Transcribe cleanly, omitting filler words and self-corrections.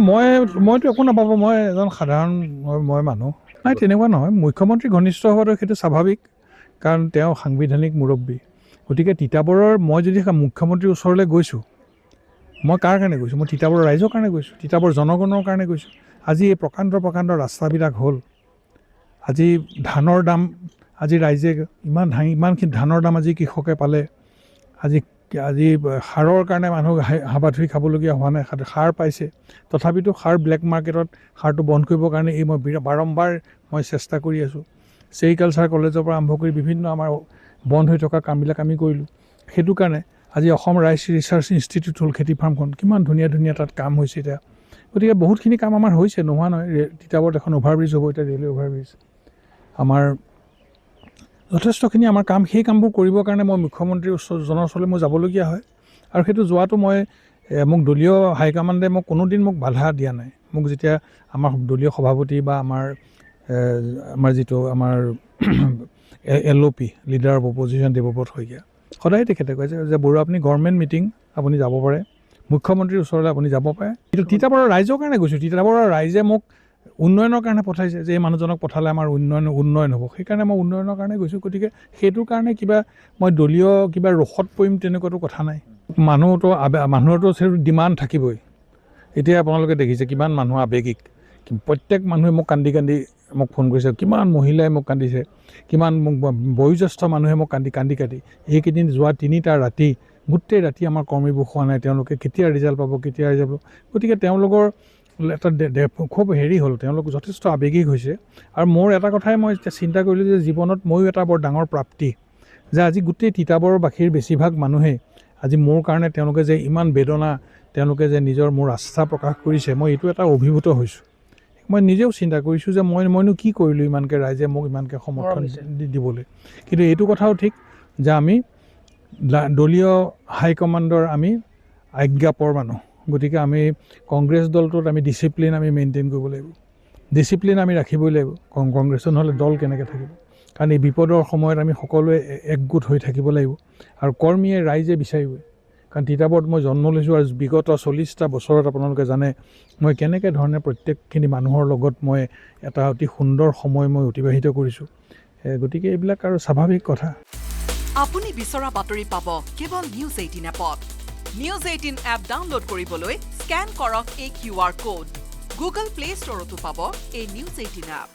মইতো একো নাপাব, মই এজন সাধাৰণ মই মানুহ নাই, তেনেকুৱা নহয়। মুখ্যমন্ত্ৰী ঘনিষ্ঠ হোৱাটো সেইটো স্বাভাৱিক, কাৰণ তেওঁ সাংবিধানিক মুৰব্বী। গতিকে তিতাবৰৰ মই যদি মুখ্যমন্ত্ৰীৰ ওচৰলৈ গৈছোঁ, মই কাৰ কাৰণে গৈছোঁ? মই তিতাবৰৰ ৰাইজৰ কাৰণে গৈছোঁ, তিতাবৰ জনগণৰ কাৰণে গৈছোঁ। আজি এই প্ৰকাণ্ড ৰাস্তাবিলাক হ'ল, আজি ধানৰ দাম, আজি ৰাইজে ইমানখিনি ধানৰ দাম আজি কৃষকে পালে। আজি সাৰৰ কাৰণে মানুহ হাবাথুৰি খাবলগীয়া হোৱা নাই, সাৰ পাইছে। তথাপিতো সাৰ ব্লেক মাৰ্কেটত সাৰটো বন্ধ কৰিবৰ কাৰণে মই বাৰম্বাৰ চেষ্টা কৰি আছোঁ। ছেৰিকালচাৰ কলেজৰ পৰা আৰম্ভ কৰি বিভিন্ন আমাৰ বন্ধ হৈ থকা কামবিলাক আমি কৰিলোঁ। সেইটো কাৰণে আজি অসম ৰাইচ ৰিচাৰ্চ ইনষ্টিটিউট হ'ল, খেতি ফাৰ্মখন কিমান ধুনীয়া তাত কাম হৈছে এতিয়া। গতিকে বহুতখিনি কাম আমাৰ হৈছে, নোহোৱা নহয়। তিতাবৰত এখন অভাৰব্ৰিজ হ'ব এতিয়া, ৰেলৱে অভাৰব্ৰিজ। আমাৰ যথেষ্টখিনি আমাৰ কাম, সেই কামবোৰ কৰিবৰ কাৰণে মই মুখ্যমন্ত্ৰীৰ ওচৰলৈ মই যাবলগীয়া হয়। আৰু সেইটো যোৱাটো মোক দলীয় হাইকমাণ্ডে কোনোদিন বাধা দিয়া নাই। মোক যেতিয়া আমাৰ দলীয় সভাপতি বা আমাৰ যিটো আমাৰ LOP leader of opposition Debabrata Saikia, সদায় তেখেতে কৈছে যে বৰুৱা আপুনি গভৰ্ণমেণ্ট মিটিং আপুনি যাব পাৰে, মুখ্যমন্ত্ৰীৰ ওচৰলৈ আপুনি যাব পাৰে। কিন্তু তিতাবৰৰ ৰাইজৰ কাৰণে গৈছোঁ। তিতাবৰৰ ৰাইজে মোক উন্নয়নৰ কাৰণে পঠাইছে, যে এই মানুহজনক পঠালে আমাৰ উন্নয়ন হ'ব। সেইকাৰণে মই উন্নয়নৰ কাৰণে গৈছোঁ। গতিকে সেইটোৰ কাৰণে মই দলীয় ৰোষত পৰিম তেনেকুৱাতো কথা নাই। মানুহৰতো ডিমাণ্ড থাকিবই। এতিয়া আপোনালোকে দেখিছে কিমান মানুহ আৱেগিক, প্ৰত্যেক মানুহে মোক কান্দি মোক ফোন কৰিছে, কিমান মহিলাই মোক কান্দিছে, কিমান বয়োজ্যেষ্ঠ মানুহে মোক কান্দি এইকেইদিন যোৱা 3টা ৰাতি, গোটেই ৰাতি আমাৰ কৰ্মীবোৰ খোৱা নাই। তেওঁলোকে কেতিয়া ৰিজাল্ট পাব। গতিকে তেওঁলোকৰ এটা খুব হ'ল, তেওঁলোক যথেষ্ট আৱেগিক হৈছে। আৰু মোৰ এটা কথাই মই চিন্তা কৰিলোঁ যে জীৱনত ময়ো এটা বৰ ডাঙৰ প্ৰাপ্তি, যে আজি গোটেই তিতাবৰবাসীৰ বেছিভাগ মানুহেই আজি মোৰ কাৰণে তেওঁলোকে যে ইমান বেদনা, তেওঁলোকে যে মোৰ আস্থা প্ৰকাশ কৰিছে, মই এইটো এটা অভিভূত হৈছোঁ। মই নিজেও চিন্তা কৰিছোঁ যে মইনো কি কৰিলোঁ ইমানকৈ ৰাইজে মোক ইমানকৈ সমৰ্থন দিবলৈ। কিন্তু এইটো কথাও ঠিক যে আমি দলীয় হাইকমাণ্ডৰ আমি আজ্ঞাপৰ মানুহ। গতিকে আমি কংগ্ৰেছ দলটোত আমি ডিচিপ্লিন আমি মেইনটেইন কৰিব লাগিব, ডিচিপ্লিন আমি ৰাখিবই লাগিব। কংগ্ৰেছৰ নহ'লে দল কেনেকৈ থাকিব? কাৰণ এই বিপদৰ সময়ত আমি সকলোৱে একগোট হৈ থাকিব লাগিব। আৰু কৰ্মীয়ে ৰাইজে বিচাৰিবই। কাৰণ তিতাবৰত মই জন্ম লৈছোঁ, আৰু বিগত 40টা বছৰত আপোনালোকে জানে মই কেনেকৈ ধৰণে প্ৰত্যেকখিনি মানুহৰ লগত মই এটা অতি সুন্দৰ সময় মই অতিবাহিত কৰিছোঁ। গতিকে এইবিলাক আৰু স্বাভাৱিক কথা। আপুনি বিচৰা বাতৰি পাব কেৱল নিউজ 18 এপত। নিউজ 18 এপ ডাউনলোড কৰিবলৈ স্কেন কৰক এই QR কোড। গুগল প্লে ষ্টৰতো পাব এই নিউজ 18 এপ।